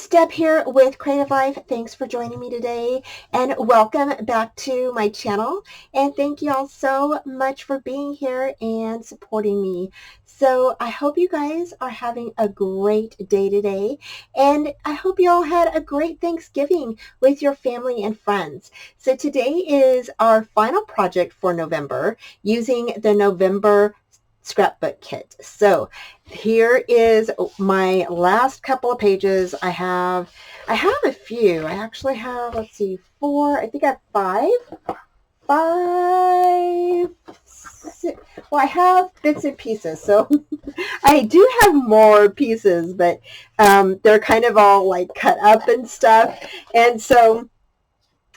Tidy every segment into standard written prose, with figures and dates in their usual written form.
Deb here with Creative Life. Thanks for joining me today and welcome back to my channel. And thank you all so much for being here and supporting me. So I hope you guys are having a great day today, and I hope you all had a great Thanksgiving with your family and friends. So today is our final project for November using the November Scrapbook Kit. So here is my last couple of pages. I have a few. I actually have, let's see, four. I think I have five, six. Well, I have bits and pieces, so I do have more pieces, but they're kind of all like cut up and stuff. And so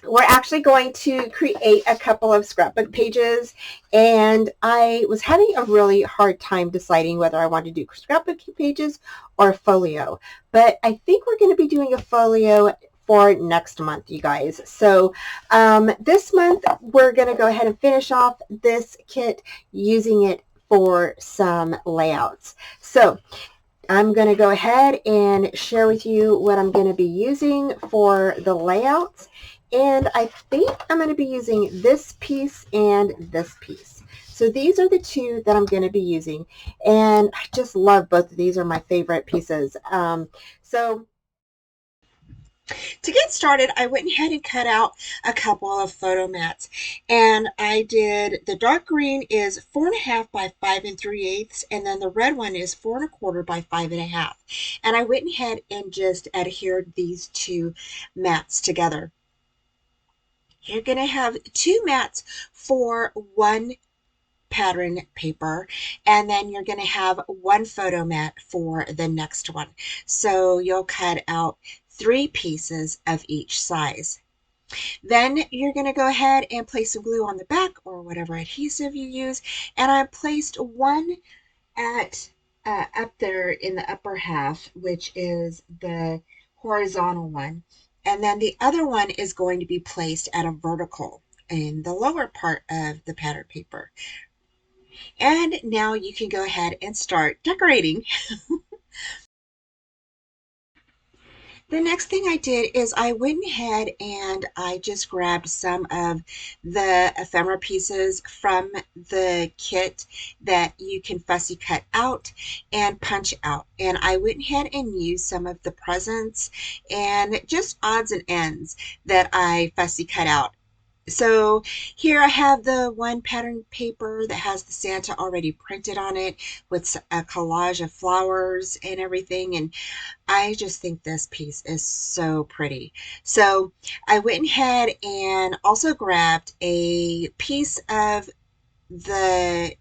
we're actually going to create a couple of scrapbook pages, and I was having a really hard time deciding whether I wanted to do scrapbook pages or folio, but I think we're going to be doing a folio for next month, you guys. So this month we're going to go ahead and finish off this kit using it for some layouts. So I'm going to go ahead and share with you what I'm going to be using for the layouts. And I think I'm going to be using this piece and this piece. So these are the two that I'm going to be using. And I just love both of these. Are my favorite pieces. So to get started, I went ahead and cut out a couple of photo mats, and I did the dark green is 4.5 by 5 3/8, and then the red one is 4.25 by 5.5. And I went ahead and just adhered these two mats together. You're going to have two mats for one pattern paper, and then you're going to have one photo mat for the next one. So you'll cut out 3 pieces of each size. Then you're going to go ahead and place some glue on the back or whatever adhesive you use, and I placed one at up there in the upper half, which is the horizontal one, and then the other one is going to be placed at a vertical in the lower part of the pattern paper. And now you can go ahead and start decorating. The next thing I did is I went ahead and I just grabbed some of the ephemera pieces from the kit that you can fussy cut out and punch out. And I went ahead and used some of the presents and just odds and ends that I fussy cut out. So here I have the one pattern paper that has the Santa already printed on it with a collage of flowers and everything, and I just think this piece is so pretty. So I went ahead and also grabbed a piece of the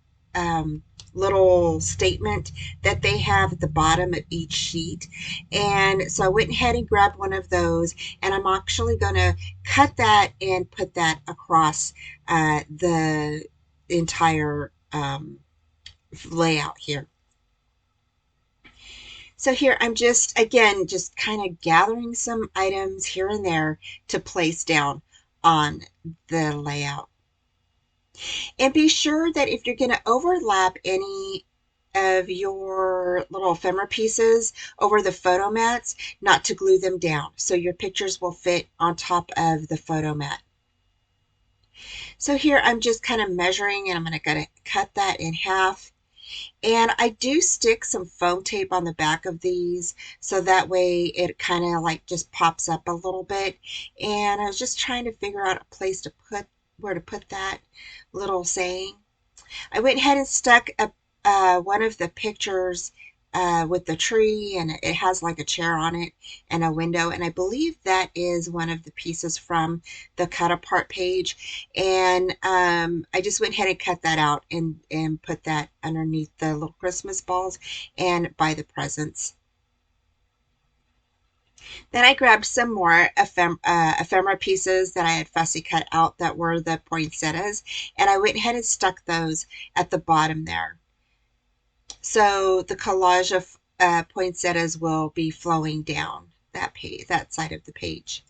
little statement that they have at the bottom of each sheet. And so I went ahead and grabbed one of those, and I'm actually going to cut that and put that across the entire layout here. So here I'm just, again, just kind of gathering some items here and there to place down on the layout. And be sure that if you're going to overlap any of your little ephemera pieces over the photo mats, not to glue them down, so your pictures will fit on top of the photo mat. So here I'm just kind of measuring, and I'm going to cut that in half. And I do stick some foam tape on the back of these, so that way it kind of like just pops up a little bit. And I was just trying to figure out a place to put, where to put that little saying. I went ahead and stuck one of the pictures with the tree, and it has like a chair on it and a window, and I believe that is one of the pieces from the cut apart page. And I just went ahead and cut that out and put that underneath the little Christmas balls and by the presents. Then I grabbed some more ephemera pieces that I had fussy cut out that were the poinsettias, and I went ahead and stuck those at the bottom there. So the collage of poinsettias will be flowing down that page, that side of the page.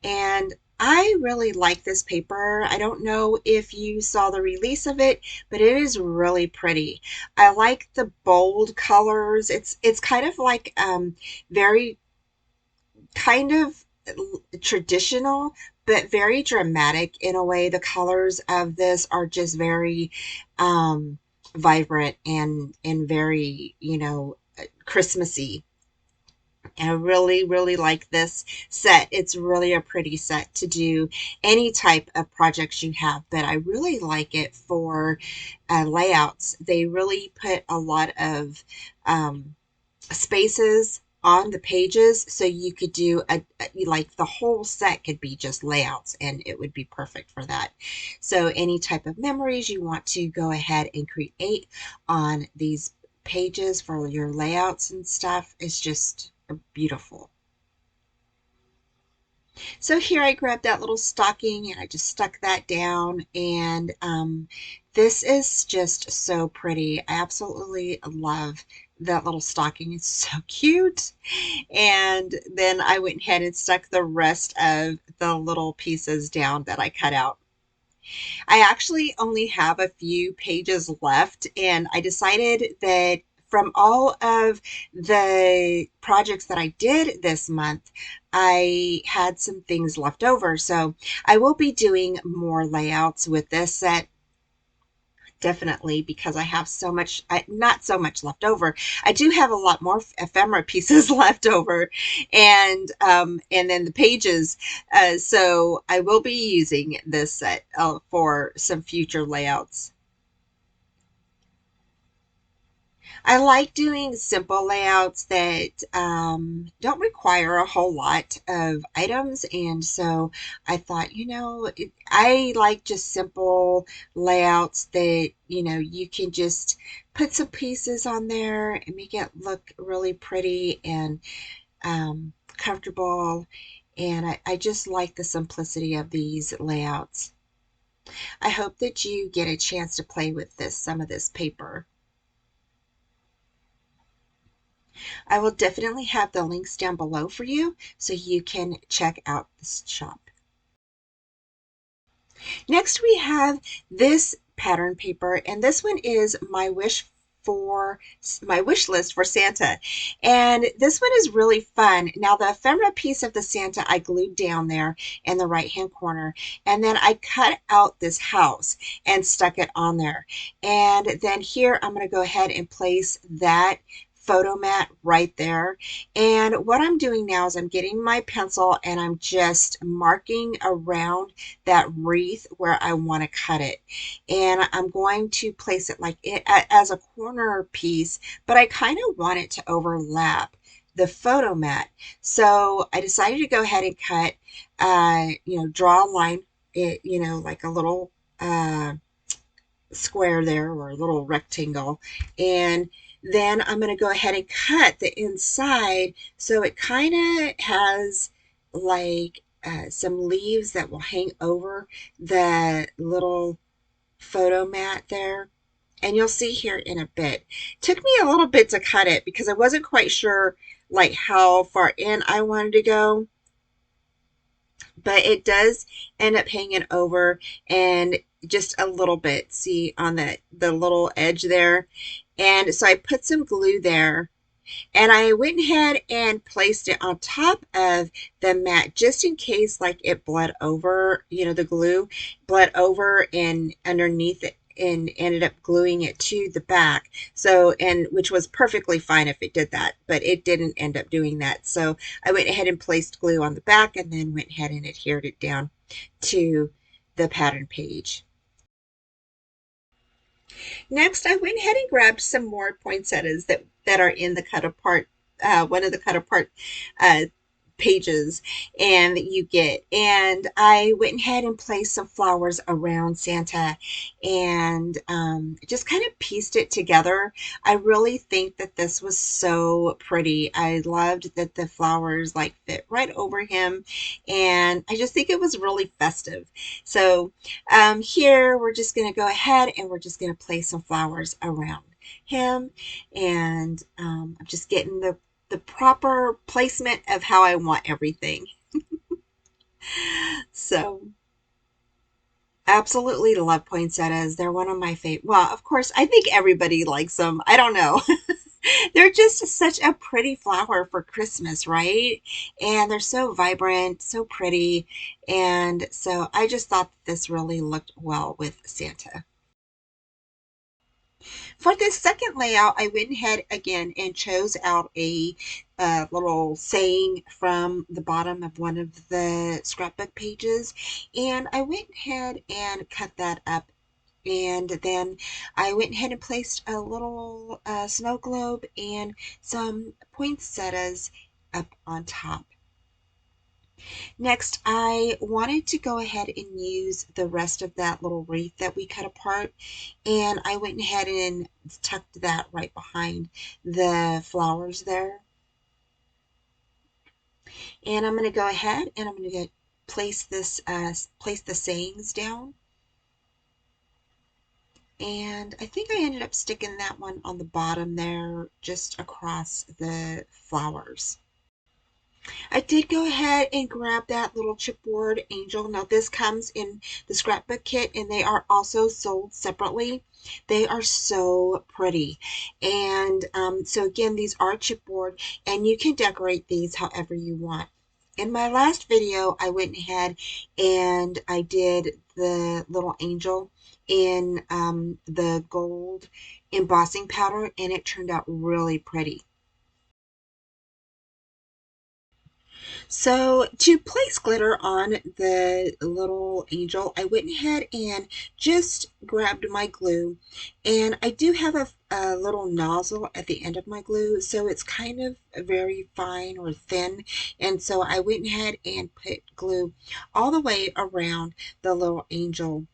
And I really like this paper. I don't know if you saw the release of it, but it is really pretty. I like the bold colors. It's kind of like very kind of traditional, but very dramatic in a way. The colors of this are just very vibrant and very, Christmassy. I really, really like this set. It's really a pretty set to do any type of projects you have, but I really like it for layouts. They really put a lot of spaces on the pages, so you could do like the whole set could be just layouts and it would be perfect for that. So any type of memories you want to go ahead and create on these pages for your layouts and stuff is just beautiful. So here I grabbed that little stocking and I just stuck that down, and this is just so pretty. I absolutely love that little stocking. It's so cute. And then I went ahead and stuck the rest of the little pieces down that I cut out. I actually only have a few pages left, and I decided that from all of the projects that I did this month, I had some things left over. So I will be doing more layouts with this set. Definitely, because I have so much, not so much left over. I do have a lot more ephemera pieces left over, and then the pages. So I will be using this set for some future layouts. I like doing simple layouts that don't require a whole lot of items. And so I thought, I like just simple layouts that, you can just put some pieces on there and make it look really pretty and comfortable. And I just like the simplicity of these layouts. I hope that you get a chance to play with some of this paper. I will definitely have the links down below for you so you can check out this shop. Next, we have this pattern paper, and this one is for my wish list for Santa. And this one is really fun. Now, the ephemera piece of the Santa I glued down there in the right hand corner, and then I cut out this house and stuck it on there. And then here I'm going to go ahead and place that photo mat right there. And what I'm doing now is I'm getting my pencil and I'm just marking around that wreath where I want to cut it. And I'm going to place it like it as a corner piece, but I kind of want it to overlap the photo mat. So I decided to go ahead and cut, draw a line, like a little square there or a little rectangle. And then I'm going to go ahead and cut the inside so it kind of has like some leaves that will hang over the little photo mat there. And you'll see here in a bit. It took me a little bit to cut it because I wasn't quite sure like how far in I wanted to go, but it does end up hanging over and just a little bit, see on the little edge there. And so I put some glue there, and I went ahead and placed it on top of the mat just in case like it bled over, the glue bled over and underneath it, and ended up gluing it to the back. So, and which was perfectly fine if it did that, but it didn't end up doing that. So I went ahead and placed glue on the back and then went ahead and adhered it down to the pattern page. Next, I went ahead and grabbed some more poinsettias that are in the cut apart, one of the cut apart uh, pages and that you get. And I went ahead and placed some flowers around Santa and just kind of pieced it together. I really think that this was so pretty. I loved that the flowers like fit right over him, and I just think it was really festive. So here we're just going to go ahead and we're just going to place some flowers around him, and I'm just getting the proper placement of how I want everything. So absolutely love poinsettias. They're one of my favorite. Well, of course, I think everybody likes them. I don't know. They're just such a pretty flower for Christmas, right? And they're so vibrant, so pretty. And so I just thought this really looked well with Santa. For this second layout, I went ahead again and chose out a little saying from the bottom of one of the scrapbook pages. And I went ahead and cut that up. And then I went ahead and placed a little snow globe and some poinsettias up on top. Next, I wanted to go ahead and use the rest of that little wreath that we cut apart, and I went ahead and tucked that right behind the flowers there. And I'm going to go ahead and I'm going to place the sayings down. And I think I ended up sticking that one on the bottom there, just across the flowers. I did go ahead and grab that little chipboard angel. Now this comes in the scrapbook kit and they are also sold separately. They are so pretty. And so again, these are chipboard and you can decorate these however you want. In my last video, I went ahead and I did the little angel in the gold embossing powder and it turned out really pretty. So to place glitter on the little angel, I went ahead and just grabbed my glue. And I do have a little nozzle at the end of my glue, so it's kind of very fine or thin. And so I went ahead and put glue all the way around the little angel.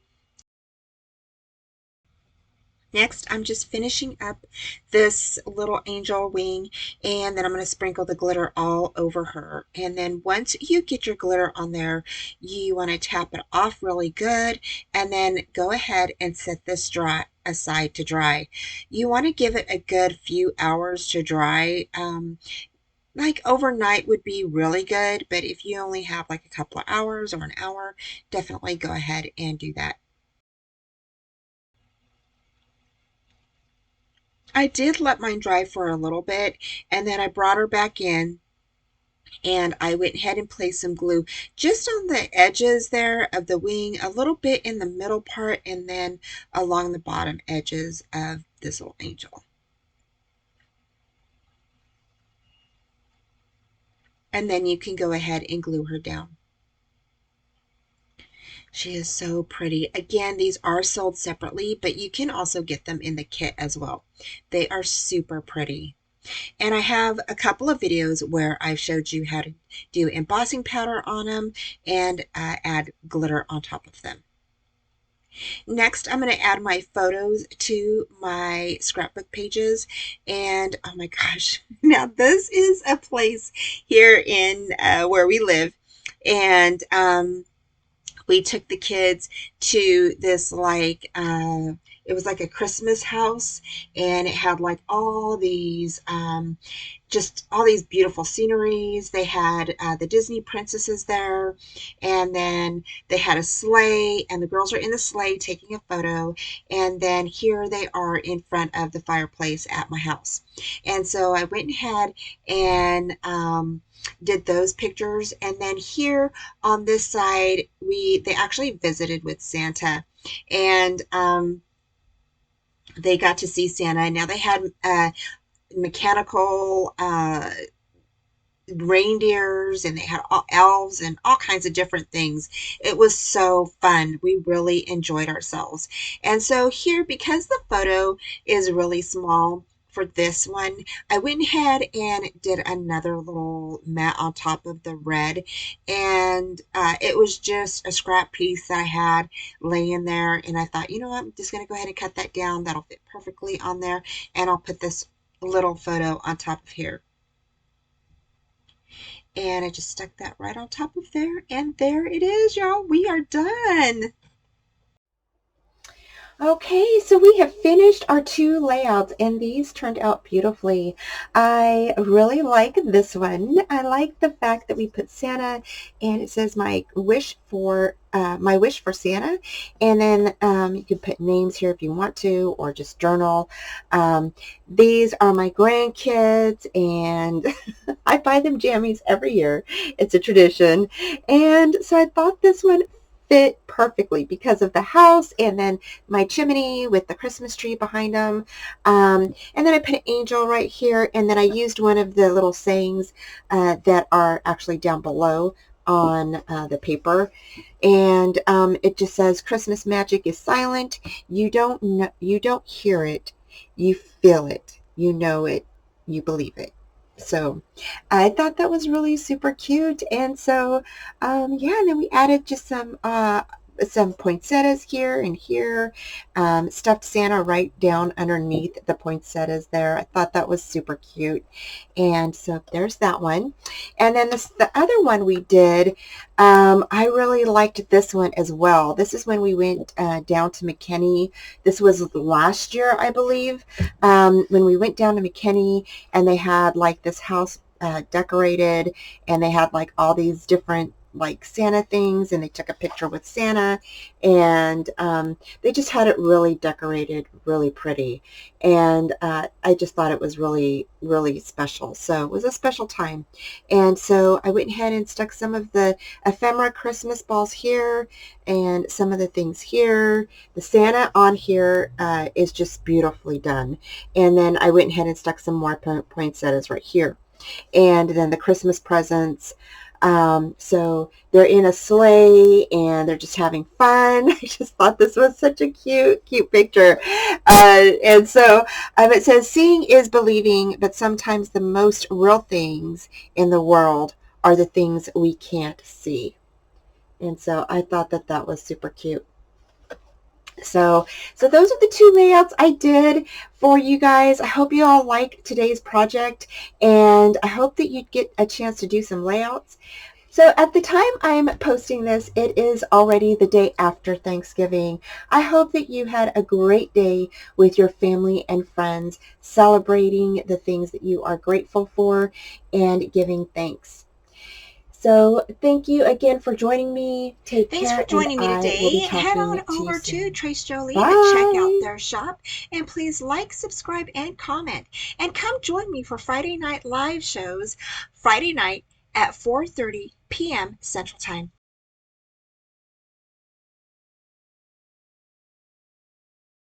Next, I'm just finishing up this little angel wing, and then I'm going to sprinkle the glitter all over her. And then once you get your glitter on there, you want to tap it off really good, and then go ahead and set this dry aside to dry. You want to give it a good few hours to dry. Like overnight would be really good, but if you only have like a couple of hours or an hour, definitely go ahead and do that. I did let mine dry for a little bit and then I brought her back in and I went ahead and placed some glue just on the edges there of the wing, a little bit in the middle part, and then along the bottom edges of this little angel. And then you can go ahead and glue her down. She is so pretty. Again, these are sold separately, but you can also get them in the kit as well. They are super pretty. And I have a couple of videos where I've showed you how to do embossing powder on them and add glitter on top of them. Next, I'm going to add my photos to my scrapbook pages. And oh my gosh, now this is a place here in where we live. And we took the kids to this like it was like a Christmas house and it had like all these just all these beautiful sceneries. They had the Disney princesses there, and then they had a sleigh, and the girls are in the sleigh taking a photo. And then here they are in front of the fireplace at my house. And so I went ahead and did those pictures. And then here on this side, they actually visited with Santa, and they got to see Santa. Now they had mechanical reindeers and they had elves and all kinds of different things. It was so fun. We really enjoyed ourselves. And so here, because the photo is really small for this one, I went ahead and did another little mat on top of the red. And it was just a scrap piece that I had laying there. And I thought, you know what, I'm just going to go ahead and cut that down. That'll fit perfectly on there. And I'll put this little photo on top of here. And I just stuck that right on top of there. And there it is, y'all. We are done. Okay, so we have finished our two layouts and these turned out beautifully. I really like this one. I like the fact that we put Santa and it says my wish for Santa, and then you can put names here if you want to, or just journal. These are my grandkids and I buy them jammies every year. It's a tradition. And so I thought this one fit perfectly because of the house and then my chimney with the Christmas tree behind them. And then I put an angel right here, and then I used one of the little sayings that are actually down below on the paper, and it just says Christmas magic is silent. You don't hear it, you feel it, you know it, you believe it. So I thought that was really super cute. And so, yeah, and then we added just some poinsettias here and here, stuffed Santa right down underneath the poinsettias there. I thought that was super cute. And so there's that one. And then the other one we did, I really liked this one as well. This is when we went down to McKinney. This was last year, I believe, when we went down to McKinney and they had like this house decorated, and they had like all these different like Santa things, and they took a picture with Santa, and they just had it really decorated, really pretty, and I just thought it was really, really special. So it was a special time, and so I went ahead and stuck some of the ephemera Christmas balls here, and some of the things here. The Santa on here is just beautifully done, and then I went ahead and stuck some more poinsettias right here, and then the Christmas presents. So they're in a sleigh and they're just having fun. I just thought this was such a cute, cute picture. And so it says, seeing is believing, but sometimes the most real things in the world are the things we can't see. And so I thought that that was super cute. So those are the two layouts I did for you guys. I hope you all like today's project, and I hope that you get a chance to do some layouts. So at the time I'm posting this, it is already the day after Thanksgiving. I hope that you had a great day with your family and friends, celebrating the things that you are grateful for and giving thanks. So thank you again for joining me. Take Thanks for care, and joining me I will be today. Head on talking to you over to soon. Trace Jolie and check out Bye. their shop. And please like, subscribe, and comment. And come join me for Friday night live shows, Friday night at 4:30 p.m. Central Time.